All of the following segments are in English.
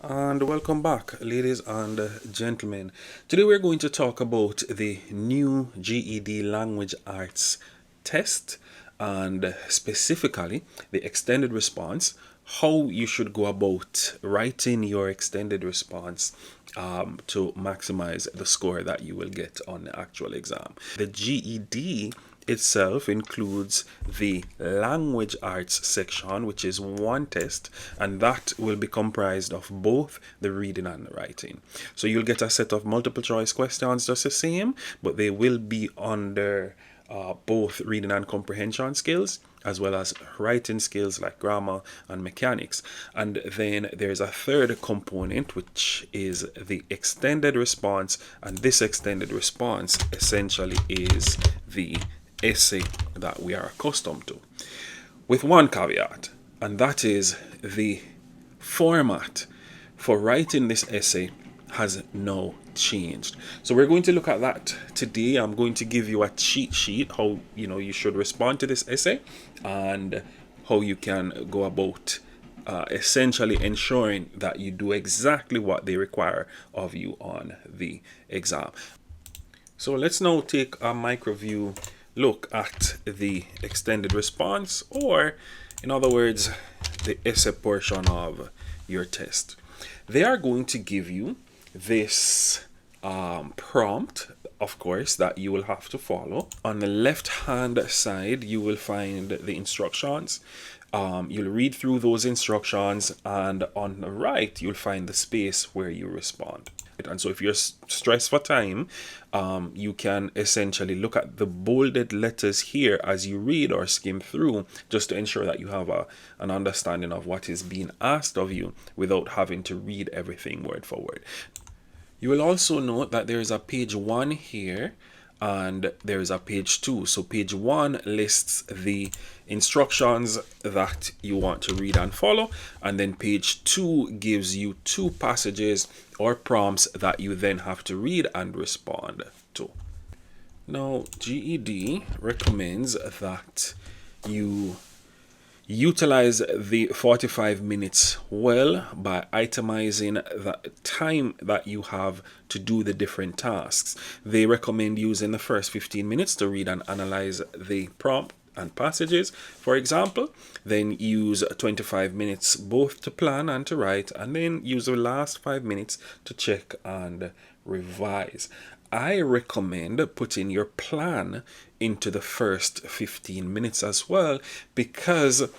And welcome back, ladies and gentlemen. Today we're going to talk about the new GED Language Arts test, and specifically the extended response, how you should go about writing your extended response to maximize the score that you will get on the actual exam. The GED itself includes the language arts section, which is one test, and that will be comprised of both the reading and the writing. So you'll get a set of multiple choice questions just the same, but they will be under both reading and comprehension skills, as well as writing skills like grammar and mechanics. And then there's a third component, which is the extended response, and this extended response essentially is the essay that we are accustomed to, with one caveat, and that is the format for writing this essay has now changed. So we're going to look at that today. I'm going to give you a cheat sheet how you should respond to this essay, and how you can go about essentially ensuring that you do exactly what they require of you on the exam. So let's now take a micro view look at the extended response, or in other words, the essay portion of your test. They are going to give you this prompt, of course, that you will have to follow. On the left hand side, you will find the instructions. You'll read through those instructions, and on the right, you'll find the space where you respond. And so if you're stressed for time, you can essentially look at the bolded letters here as you read or skim through, just to ensure that you have an understanding of what is being asked of you without having to read everything word for word. You will also note that there is a page 1 here, and there is a page 2. So page 1 lists the instructions that you want to read and follow, and then page 2 gives you 2 passages or prompts that you then have to read and respond to. Now, GED recommends that you utilize the 45 minutes well by itemizing the time that you have to do the different tasks. They recommend using the first 15 minutes to read and analyze the prompt and passages, for example, then use 25 minutes both to plan and to write, and then use the last 5 minutes to check and revise. I recommend putting your plan into the first 15 minutes as well, because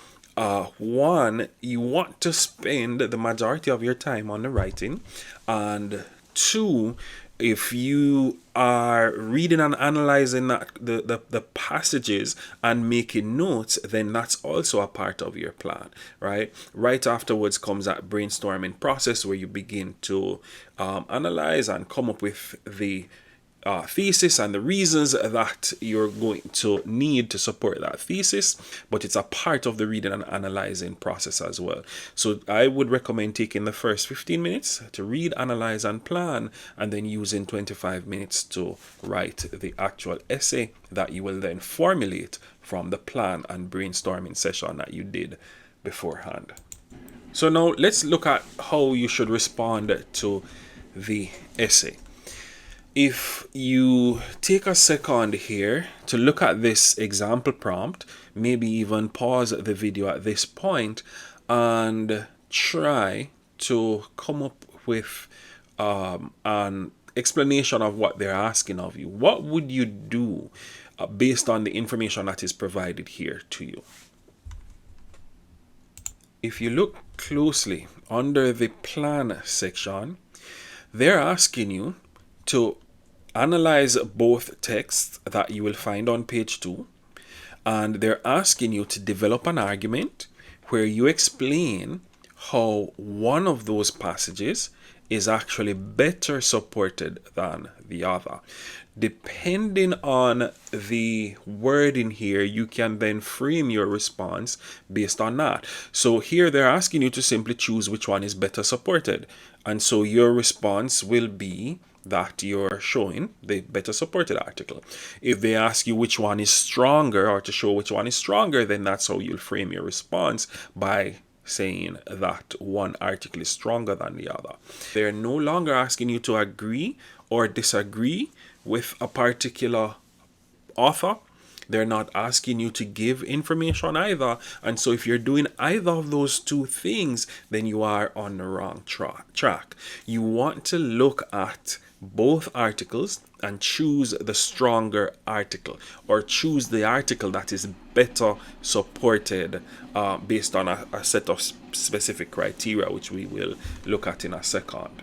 one, you want to spend the majority of your time on the writing, and two, if you are reading and analyzing the passages and making notes, then that's also a part of your plan, right? Right afterwards comes that brainstorming process where you begin to analyze and come up with the thesis and the reasons that you're going to need to support that thesis, but it's a part of the reading and analyzing process as well. So I would recommend taking the first 15 minutes to read, analyze, and plan, and then using 25 minutes to write the actual essay that you will then formulate from the plan and brainstorming session that you did beforehand. So now let's look at how you should respond to the essay. If you take a second here to look at this example prompt, maybe even pause the video at this point and try to come up with an explanation of what they're asking of you. What would you do based on the information that is provided here to you? If you look closely under the plan section, they're asking you to analyze both texts that you will find on page 2, and they're asking you to develop an argument where you explain how one of those passages is actually better supported than the other. Depending on the wording here, you can then frame your response based on that. So here they're asking you to simply choose which one is better supported. And so your response will be that you're showing, the better supported article. If they ask you which one is stronger, or to show which one is stronger, then that's how you'll frame your response, by saying that one article is stronger than the other. They're no longer asking you to agree or disagree with a particular author. They're not asking you to give information either. And so if you're doing either of those two things, then you are on the wrong track. You want to look at both articles and choose the stronger article, or choose the article that is better supported based on a set of specific criteria, which we will look at in a second.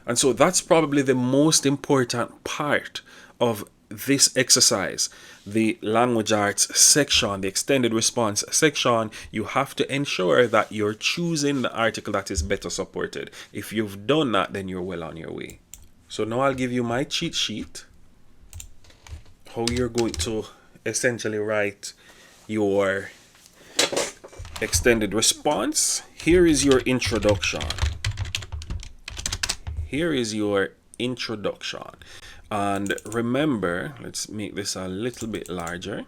And so that's probably the most important part of this exercise, the language arts section, the extended response section. You have to ensure that you're choosing the article that is better supported. If you've done that, then you're well on your way. So now I'll give you my cheat sheet, how you're going to essentially write your extended response. Here is your introduction. Here is your introduction. And remember, let's make this a little bit larger.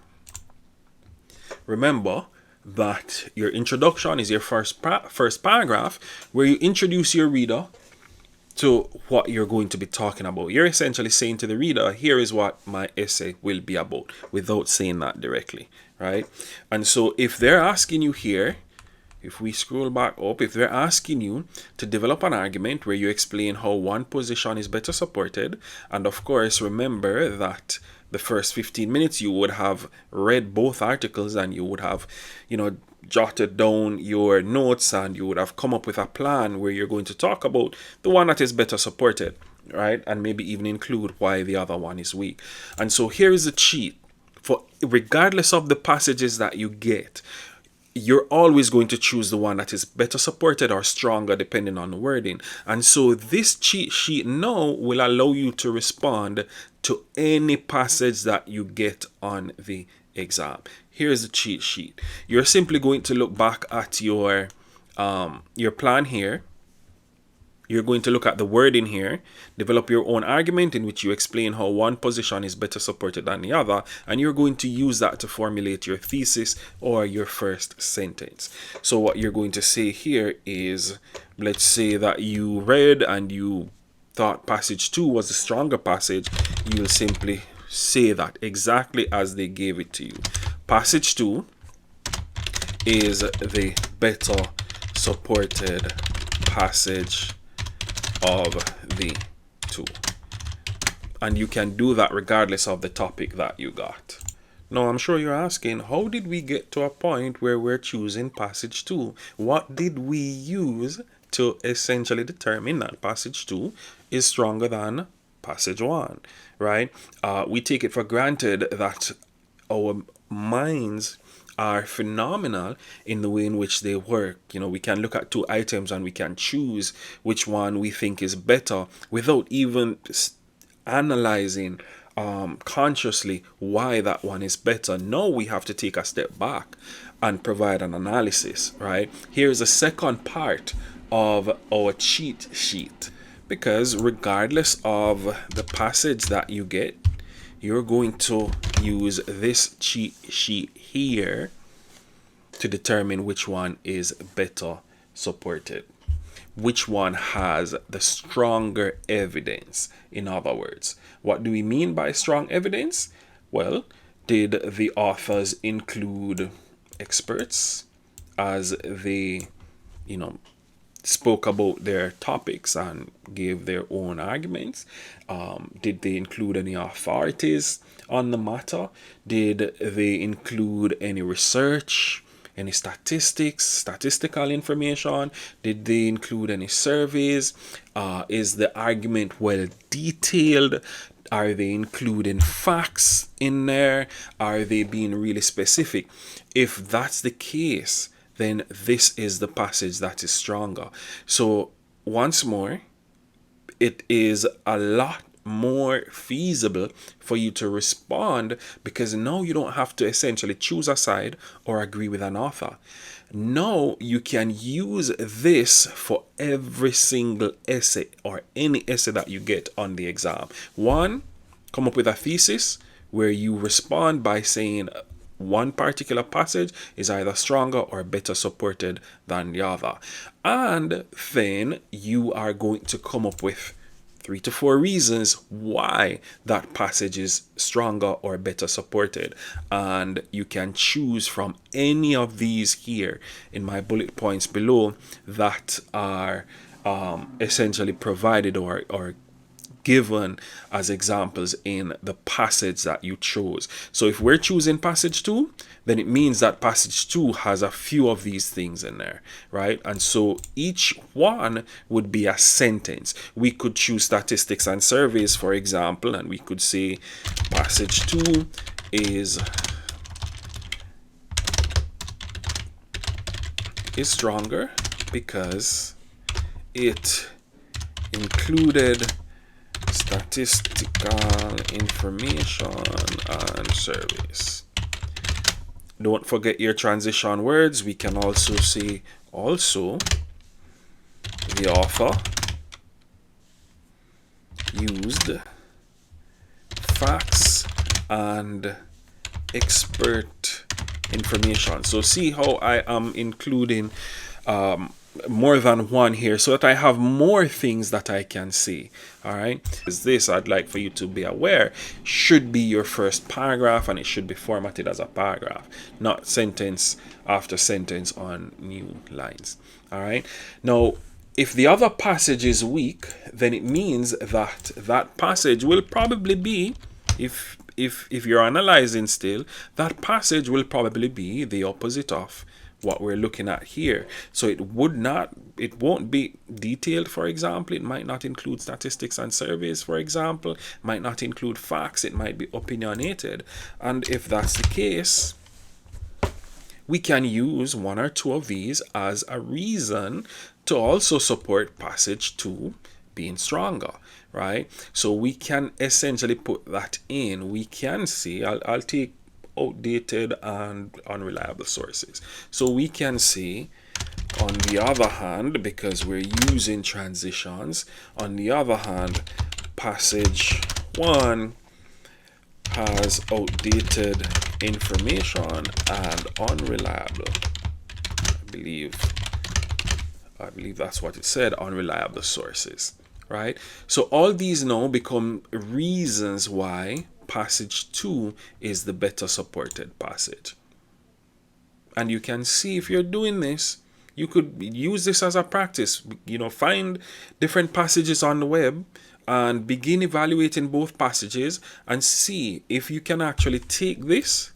Remember that your introduction is your first paragraph, where you introduce your reader to what you're going to be talking about. You're essentially saying to the reader, here is what my essay will be about, without saying that directly, right? And so if they're asking you here, if we scroll back up, if they're asking you to develop an argument where you explain how one position is better supported, and of course remember that the first 15 minutes you would have read both articles, and you would have, jotted down your notes, and you would have come up with a plan where you're going to talk about the one that is better supported, right? And maybe even include why the other one is weak. And so here is a cheat for, regardless of the passages that you get, you're always going to choose the one that is better supported or stronger, depending on the wording. And so this cheat sheet now will allow you to respond to any passage that you get on the exam. Here's the cheat sheet. You're simply going to look back at your plan here. You're going to look at the wording here, develop your own argument in which you explain how one position is better supported than the other, and you're going to use that to formulate your thesis or your first sentence. So what you're going to say here is, let's say that you read and you thought passage 2 was the stronger passage. You'll simply say that exactly as they gave it to you. Passage 2 is the better supported passage of the two. And you can do that regardless of the topic that you got. Now I'm sure you're asking, how did we get to a point where we're choosing passage 2? What did we use to essentially determine that passage 2 is stronger than passage 1, right? We take it for granted that our minds are phenomenal in the way in which they work. We can look at two items and we can choose which one we think is better without even analyzing consciously why that one is better. Now we have to take a step back and provide an analysis, right? Here's the second part of our cheat sheet, because regardless of the passage that you get, you're going to use this cheat sheet here to determine which one is better supported, which one has the stronger evidence. In other words, what do we mean by strong evidence? Well, did the authors include experts as they, spoke about their topics and gave their own arguments? Did they include any authorities on the matter? Did they include any research, any statistical information? Did they include any surveys? Is the argument well detailed? Are they including facts in there? Are they being really specific? If that's the case, then this is the passage that is stronger. So once more, it is a lot more feasible for you to respond, because now you don't have to essentially choose a side or agree with an author. Now you can use this for every single essay or any essay that you get on the exam. One, come up with a thesis where you respond by saying one particular passage is either stronger or better supported than the other. And then you are going to come up with 3 to 4 reasons why that passage is stronger or better supported. And you can choose from any of these here in my bullet points below that are essentially provided or given as examples in the passage that you chose. So if we're choosing passage 2, then it means that passage 2 has a few of these things in there, right? And so each one would be a sentence. We could choose statistics and surveys, for example, and we could say passage 2 is stronger because it included statistical information and surveys. Don't forget your transition words. We can also say the author used facts and expert information. So see how I am including more than one here so that I have more things that I can see. All right, is this I'd like for you to be aware should be your first paragraph, and it should be formatted as a paragraph, not sentence after sentence on new lines. All right, now if the other passage is weak, then it means that that passage will probably be, if you're analyzing still, that passage will probably be the opposite of what we're looking at here. So it won't be detailed, for example. It might not include statistics and surveys, for example. It might not include facts. It might be opinionated. And if that's the case, we can use one or two of these as a reason to also support passage 2 being stronger, right? So we can essentially put that in. We can see, I'll take outdated and unreliable sources. So we can see, on the other hand, because we're using transitions, on the other hand, passage 1 has outdated information and unreliable. I believe that's what it said, unreliable sources, right? So all these now become reasons why passage 2 is the better supported passage. And you can see, if you're doing this, you could use this as a practice. Find different passages on the web and begin evaluating both passages and see if you can actually take this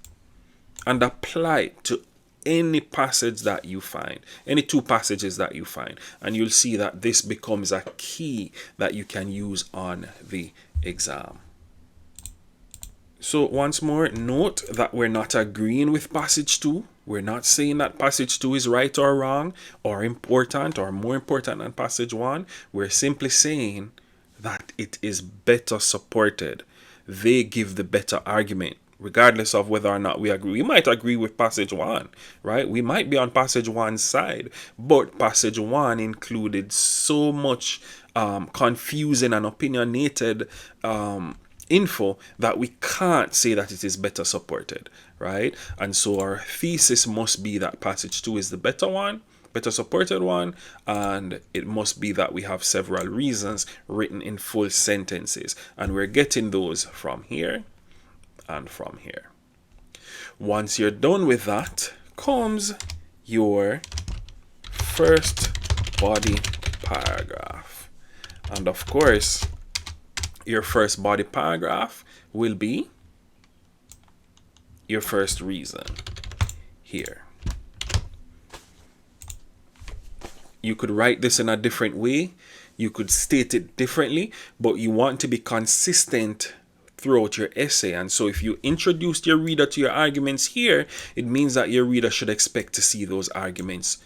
and apply it to any passage that you find, any 2 passages that you find, and you'll see that this becomes a key that you can use on the exam. So once more, note that we're not agreeing with passage 2. We're not saying that passage 2 is right or wrong or important or more important than passage 1. We're simply saying that it is better supported. They give the better argument, regardless of whether or not we agree. We might agree with passage 1, right? We might be on passage 1's side, but passage 1 included so much confusing and opinionated info that we can't say that it is better supported, right? And so our thesis must be that passage 2 is the better one, better supported one, and it must be that we have several reasons written in full sentences, and we're getting those from here and from here. Once you're done with that, comes your first body paragraph. And of course, your first body paragraph will be your first reason here. You could write this in a different way. You could state it differently, but you want to be consistent throughout your essay. And so if you introduced your reader to your arguments here, it means that your reader should expect to see those arguments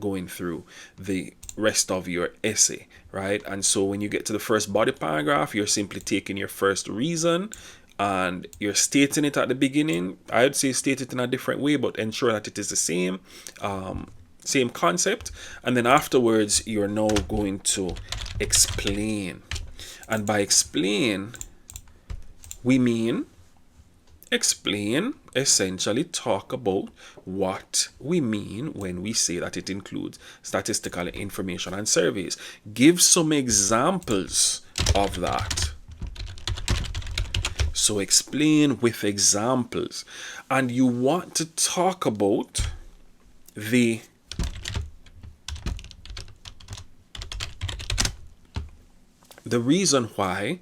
going through the rest of your essay, right? And so when you get to the first body paragraph, you're simply taking your first reason and you're stating it at the beginning. I would say state it in a different way, but ensure that it is the same concept. And then afterwards, you're now going to explain. And by explain, we mean explain, essentially talk about what we mean when we say that it includes statistical information and surveys. Give some examples of that. So explain with examples. And you want to talk about the reason why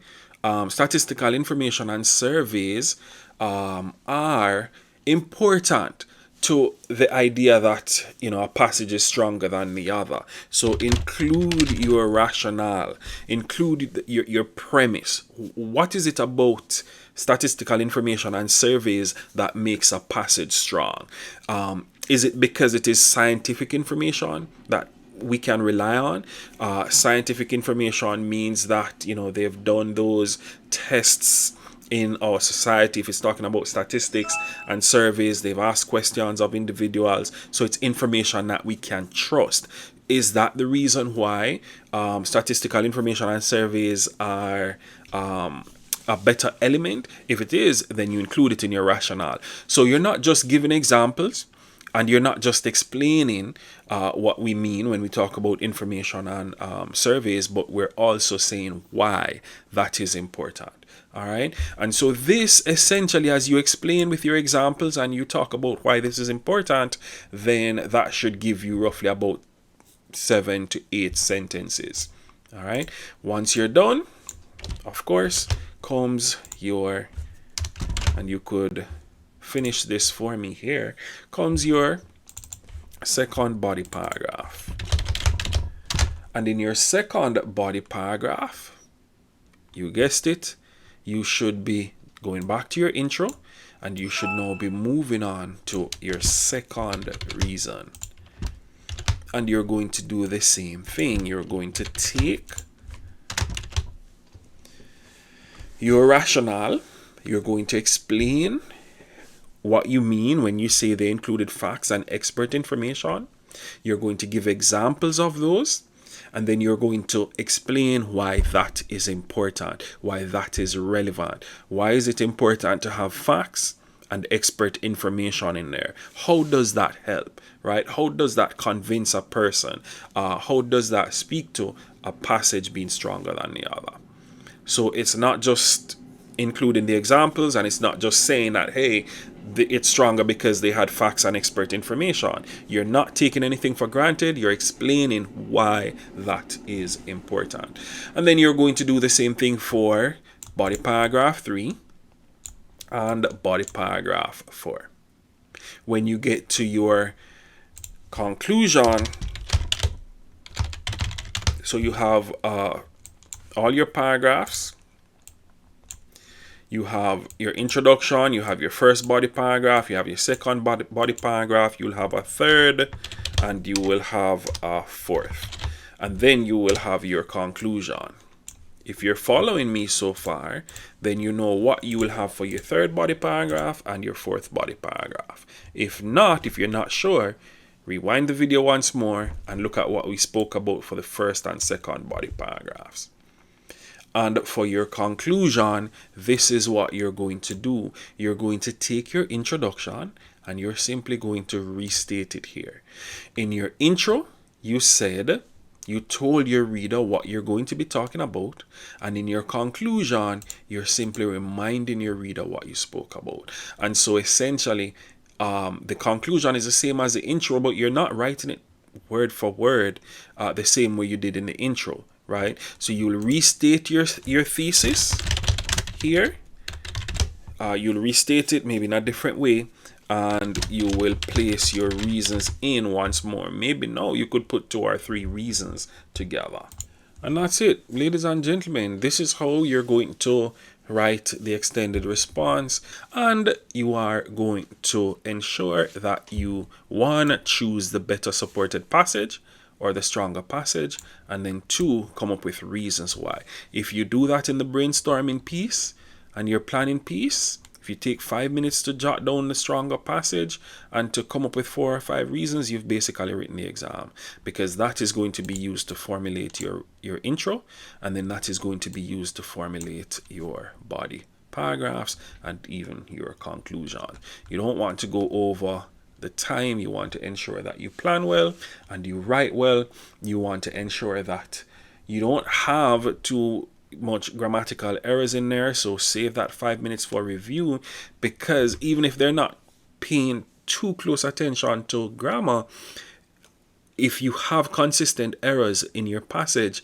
statistical information and surveys are important to the idea that, you know, a passage is stronger than the other. So include your rationale, include your premise. What is it about statistical information and surveys that makes a passage strong? Is it because it is scientific information that we can rely on? Scientific information means that, you know, they've done those tests in our society. If it's talking about statistics and surveys, they've asked questions of individuals, so it's information that we can trust. Is that the reason why statistical information and surveys are a better element? If it is, then you include it in your rationale. So you're not just giving examples, and you're not just explaining what we mean when we talk about information and surveys, but we're also saying why that is important. All right. And so this essentially, as you explain with your examples and you talk about why this is important, then that should give you roughly about 7 to 8 sentences. All right. Once you're done, of course, comes your, and you could finish this for me here, comes your second body paragraph. And in your second body paragraph, you guessed it, you should be going back to your intro, and you should now be moving on to your second reason. And you're going to do the same thing. You're going to take your rationale, you're going to explain what you mean when you say they included facts and expert information. You're going to give examples of those, and then you're going to explain why that is important, why that is relevant. Why is it important to have facts and expert information in there? How does that help, right? How does that convince a person? How does that speak to a passage being stronger than the other? So it's not just including the examples, and it's not just saying that, hey, it's stronger because they had facts and expert information. You're not taking anything for granted. You're explaining why that is important. And then you're going to do the same thing for body paragraph 3 and body paragraph 4. When you get to your conclusion, so you have all your paragraphs. You have your introduction, you have your first body paragraph, you have your second body paragraph, you'll have a third, and you will have a fourth. And then you will have your conclusion. If you're following me so far, then you know what you will have for your third body paragraph and your fourth body paragraph. If not, if you're not sure, rewind the video once more and look at what we spoke about for the first and second body paragraphs. And for your conclusion, this is what you're going to do. You're going to take your introduction and you're simply going to restate it here. In your intro, you told your reader what you're going to be talking about. And in your conclusion, you're simply reminding your reader what you spoke about. And so essentially, the conclusion is the same as the intro, but you're not writing it word for word the same way you did in the intro. Right? So you'll restate your thesis here. You'll restate it maybe in a different way, and you will place your reasons in once more. Maybe now you could put 2 or 3 reasons together. And that's it, ladies and gentlemen. This is how you're going to write the extended response, and you are going to ensure that you, 1, choose the better supported passage, or the stronger passage, and then 2, come up with reasons why. If you do that in the brainstorming piece and your planning piece, if you take 5 minutes to jot down the stronger passage and to come up with 4 or 5 reasons, you've basically written the exam, because that is going to be used to formulate your intro, and then that is going to be used to formulate your body paragraphs and even your conclusion. You don't want to go over the time. You want to ensure that you plan well and you write well. You want to ensure that you don't have too much grammatical errors in there, so save that 5 minutes for review, because even if they're not paying too close attention to grammar, if you have consistent errors in your passage,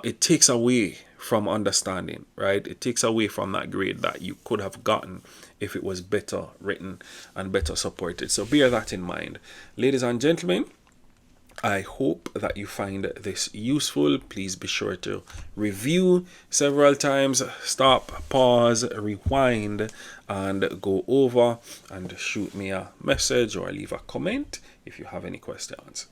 it takes away from understanding, right? It takes away from that grade that you could have gotten if it was better written and better supported. So bear that in mind. Ladies and gentlemen, I hope that you find this useful. Please be sure to review several times, stop, pause, rewind, and go over and shoot me a message or leave a comment if you have any questions.